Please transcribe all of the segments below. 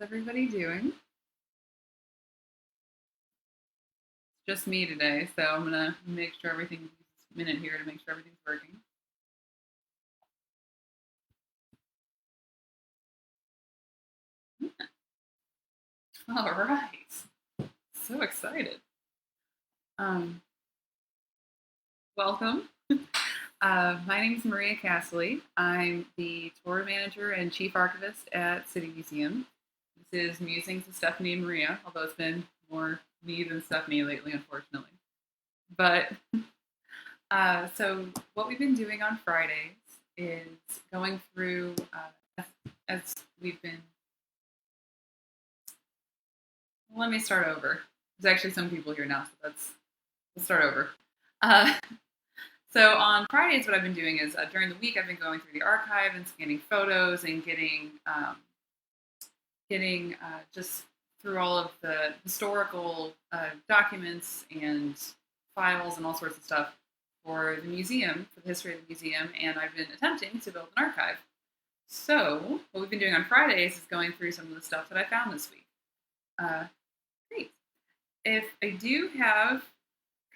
Everybody doing? Just me today, so I'm gonna make sure everything's a minute here to make sure everything's working. All right, so excited. Um, Welcome. My name is Maria Castley. I'm the tour manager and chief archivist at City Museum. This is Musings with Stephanie and Maria, although it's been more me than Stephanie lately, unfortunately. But so what we've been doing on Fridays is going through, as we've been. Let me start over. There's actually some people here now, so let's start over. Uh, so on Fridays, what I've been doing is during the week, I've been going through the archive and scanning photos and getting just through all of the historical documents and files and all sorts of stuff for the museum, for the history of the museum, and I've been attempting to build an archive. So what we've been doing on Fridays is going through some of the stuff that I found this week. Great. If I do have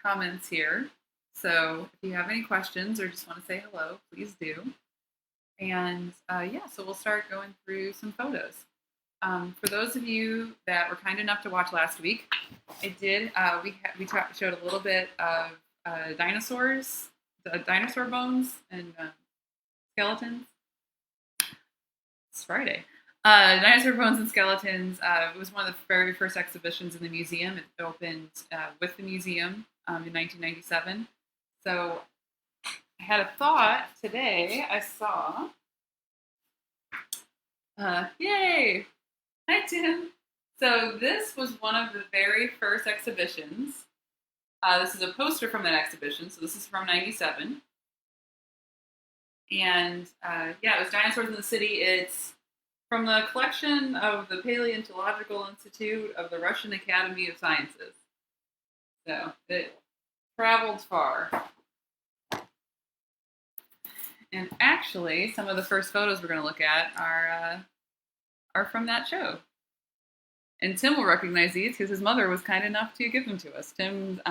comments here, so if you have any questions or just want to say hello, please do. And yeah, so we'll start going through some photos. For those of you that were kind enough to watch last week, I did. We showed a little bit of dinosaurs, dinosaur bones and skeletons. It's Friday. Dinosaur Bones and Skeletons. It was one of the very first exhibitions in the museum. It opened with the museum in 1997. So I had a thought today. I saw. Yay! Hi, Tim. So this was one of the very first exhibitions. This is a poster from that exhibition. So this is from '97. And yeah, it was Dinosaurs in the City. It's from the collection of the Paleontological Institute of the Russian Academy of Sciences. So it traveled far. And actually, some of the first photos we're going to look at are from that show. And Tim will recognize these because his mother was kind enough to give them to us. Tim's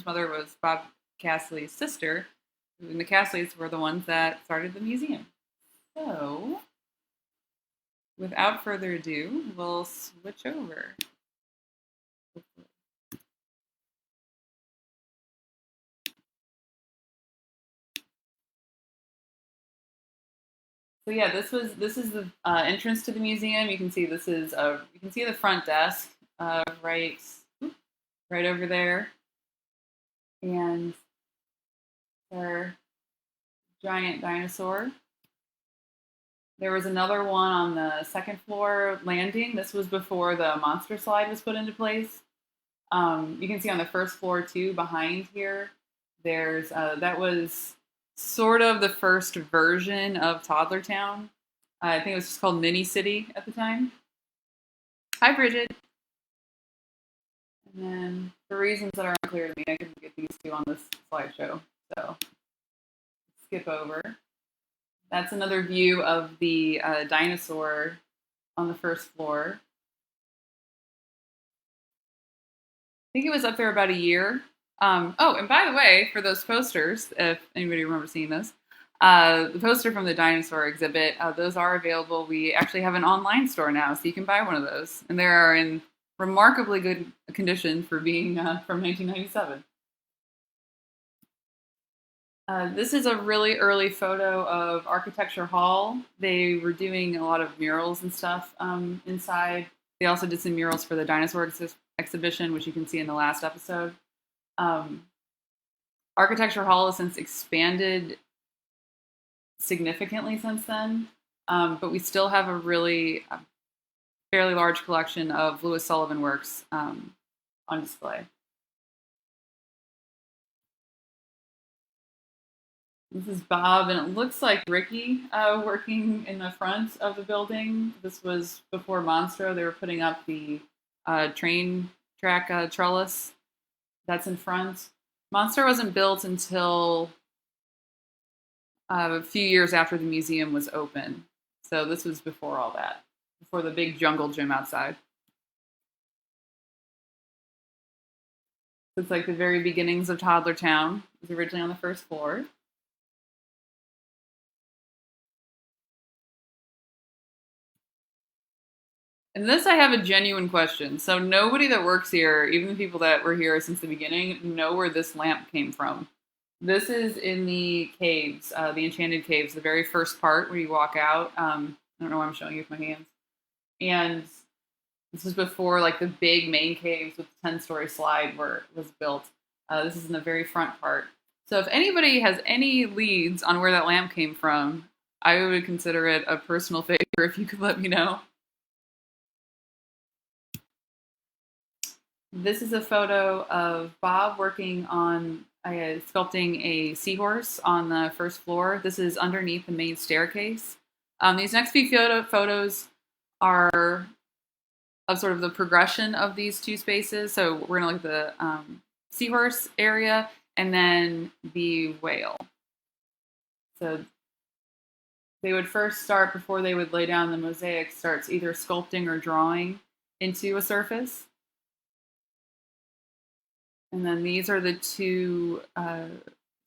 mother was Bob Castley's sister, and the Castleys were the ones that started the museum. So, without further ado, we'll switch over. So yeah, this is the entrance to the museum. You can see you can see the front desk right over there, and our giant dinosaur. There was another one on the second floor landing. This was before the monster slide was put into place. You can see on the first floor too, behind here, there's that was sort of the first version of Toddler Town. I think it was just called Mini City at the time. Hi, Bridget. And then, for reasons that are unclear to me, I couldn't get these two on this slideshow, so skip over. That's another view of the dinosaur on the first floor. I think it was up there about a year. Oh, and by the way, for those posters, if anybody remembers seeing those, the poster from the dinosaur exhibit, those are available. We actually have an online store now, so you can buy one of those. And they are in remarkably good condition for being from 1997. This is a really early photo of Architecture Hall. They were doing a lot of murals and stuff inside. They also did some murals for the dinosaur exhibition, which you can see in the last episode. Architecture Hall has since expanded significantly since then, but we still have a really fairly large collection of Louis Sullivan works on display. This is Bob, and it looks like Ricky working in the front of the building. This was before Monstro. They were putting up the train track trellis that's in front. Monstro wasn't built until a few years after the museum was open. So this was before all that. before the big jungle gym outside. So it's like the very beginnings of Toddler Town. It was originally on the first floor. And this, I have a genuine question. So nobody that works here, even the people that were here since the beginning, know where this lamp came from. This is in the caves, the Enchanted Caves, the very first part where you walk out. I don't know why I'm showing you with my hands. And this is before like the big main caves with the 10-story slide where it was built. This is in the very front part. So if anybody has any leads on where that lamp came from, I would consider it a personal favor if you could let me know. This is a photo of Bob working on sculpting a seahorse on the first floor. This is underneath the main staircase. These next few photos are of sort of the progression of these two spaces. So we're going to look at the seahorse area and then the whale. So they would first start, before they would lay down the mosaic, starts either sculpting or drawing into a surface. And then these are the two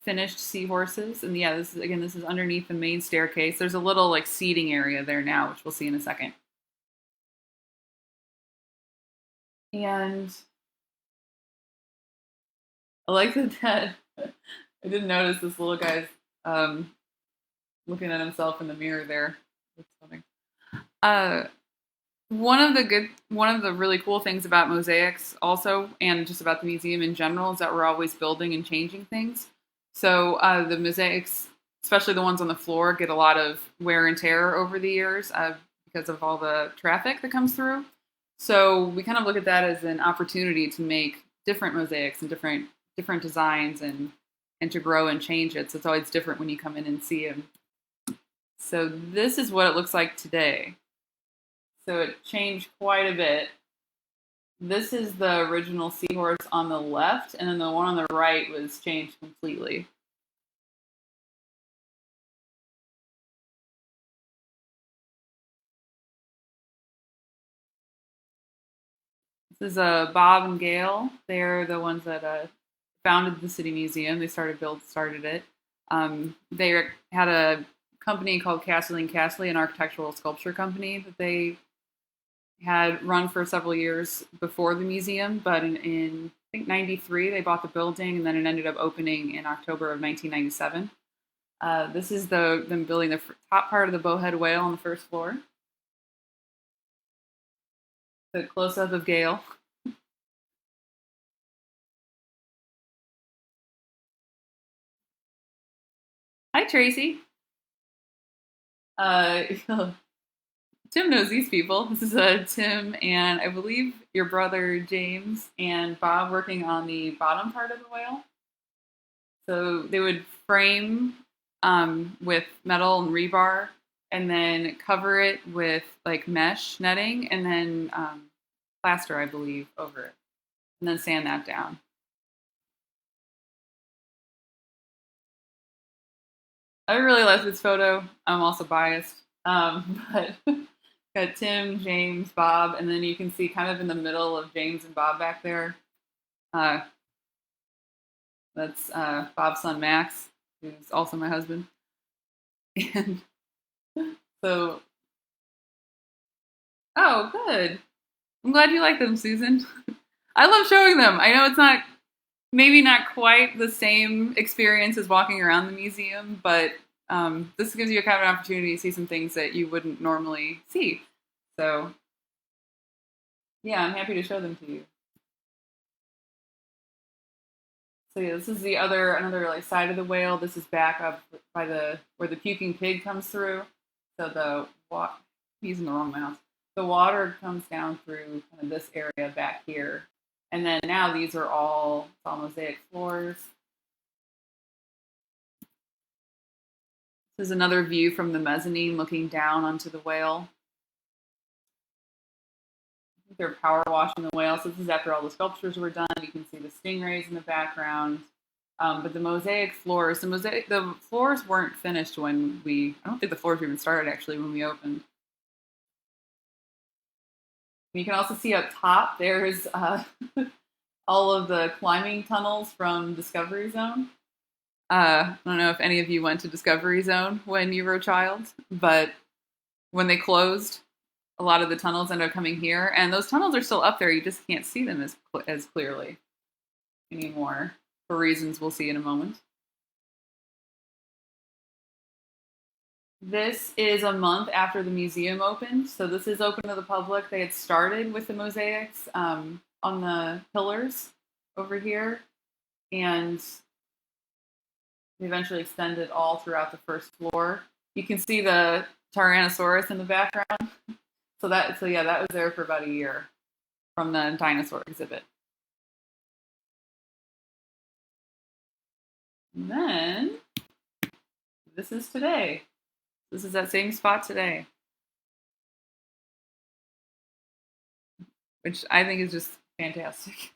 finished seahorses. And yeah, this is underneath the main staircase. There's a little like seating area there now, which we'll see in a second. And I like that I didn't notice this little guy's looking at himself in the mirror there. That's funny. One of the really cool things about mosaics also, and just about the museum in general, is that we're always building and changing things. So the mosaics, especially the ones on the floor, get a lot of wear and tear over the years because of all the traffic that comes through. So we kind of look at that as an opportunity to make different mosaics and different designs and to grow and change it. So it's always different when you come in and see them. So this is what it looks like today. So it changed quite a bit. This is the original seahorse on the left, and then the one on the right was changed completely. This is Bob and Gail. They're the ones that founded the City Museum. They started it. They had a company called Castle & Castle, an architectural sculpture company that they had run for several years before the museum, but in I think 93 they bought the building, and then it ended up opening in October of 1997. This is them building the top part of the Bowhead Whale on the first floor. The close-up of Gail. Hi, Tracy. Tim knows these people. This is Tim and I believe your brother James and Bob working on the bottom part of the whale. So they would frame with metal and rebar and then cover it with like mesh netting and then plaster, I believe, over it. And then sand that down. I really like this photo. I'm also biased. But got Tim, James, Bob, and then you can see kind of in the middle of James and Bob back there. That's Bob's son, Max, who's also my husband. And so, oh, good. I'm glad you like them, Susan. I love showing them. I know it's maybe not quite the same experience as walking around the museum, but this gives you a kind of an opportunity to see some things that you wouldn't normally see. So, yeah, I'm happy to show them to you. So yeah, this is another like side of the whale. This is back up by where the puking pig comes through. So using the wrong mouse. The water comes down through kind of this area back here. And then now these are all mosaic floors. This is another view from the mezzanine looking down onto the whale. They're power washing the whale. So this is after all the sculptures were done. You can see the stingrays in the background. But the mosaic floors, the floors weren't finished I don't think the floors even started actually when we opened. You can also see up top there's all of the climbing tunnels from Discovery Zone. I don't know if any of you went to Discovery Zone when you were a child, but when they closed, a lot of the tunnels ended up coming here, and those tunnels are still up there. You just can't see them as clearly anymore for reasons we'll see in a moment. This is a month after the museum opened, so this is open to the public. They had started with the mosaics on the pillars over here, and they eventually extended all throughout the first floor. You can see the Tyrannosaurus in the background. So yeah, that was there for about a year from the dinosaur exhibit. And then this is today. This is that same spot today, which I think is just fantastic.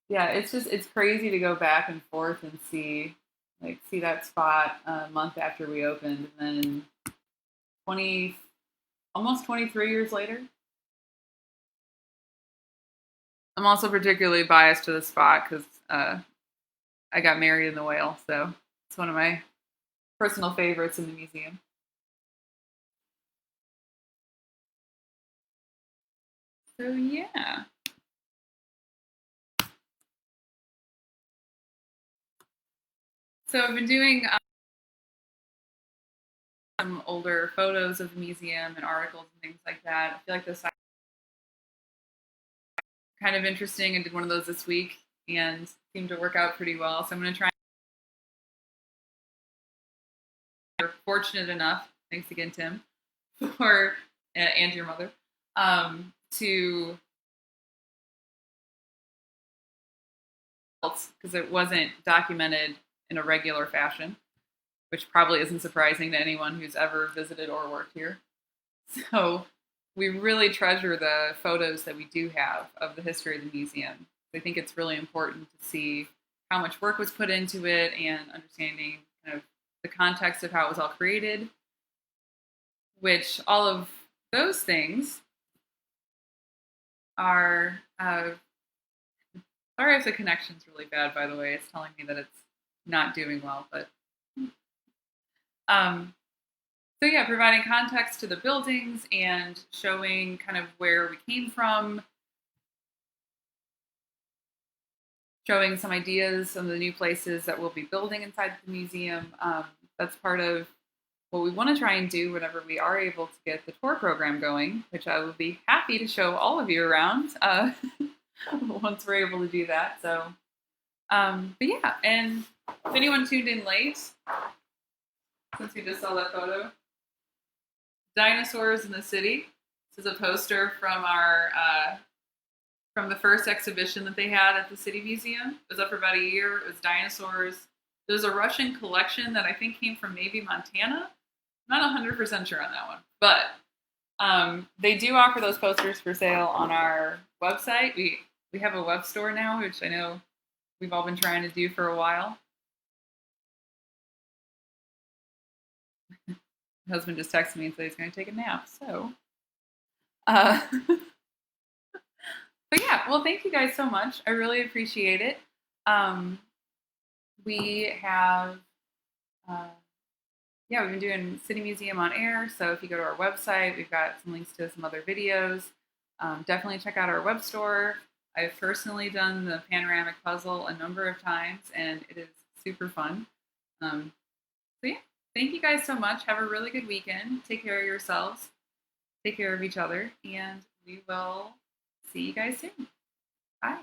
Yeah, it's crazy to go back and forth and see that spot a month after we opened, and then 20 almost 23 years later. I'm also particularly biased to the spot because I got married in the whale, so it's one of my personal favorites in the museum. So yeah. So I've been doing some older photos of the museum and articles and things like that. I feel like this is kind of interesting. I did one of those this week and seemed to work out pretty well. So I'm going to try. You're fortunate enough, thanks again, Tim, for and your mother, to because it wasn't documented in a regular fashion, which probably isn't surprising to anyone who's ever visited or worked here. So we really treasure the photos that we do have of the history of the museum. I think it's really important to see how much work was put into it and understanding kind of the context of how it was all created, which all of those things are. Sorry if the connection's really bad, by the way. It's telling me that it's not doing well, but. Um, So yeah, providing context to the buildings and showing kind of where we came from, showing some ideas on the new places that we'll be building inside the museum. That's part of what we want to try and do whenever we are able to get the tour program going, which I will be happy to show all of you around once we're able to do that. So, but yeah, and if anyone tuned in late, since we just saw that photo, Dinosaurs in the City. This is a poster from our from the first exhibition that they had at the City Museum. It was up for about a year. It was dinosaurs. There's a Russian collection that I think came from maybe Montana. I'm not 100% sure on that one, but they do offer those posters for sale on our website. We have a web store now, which I know we've all been trying to do for a while. My husband just texted me and said he's going to take a nap. So, but yeah, well, thank you guys so much. I really appreciate it. We have, yeah, we've been doing City Museum on air. So if you go to our website, we've got some links to some other videos. Definitely check out our web store. I've personally done the panoramic puzzle a number of times, and it is super fun. So yeah. Thank you guys so much. Have a really good weekend. Take care of yourselves. Take care of each other. And we will see you guys soon. Bye.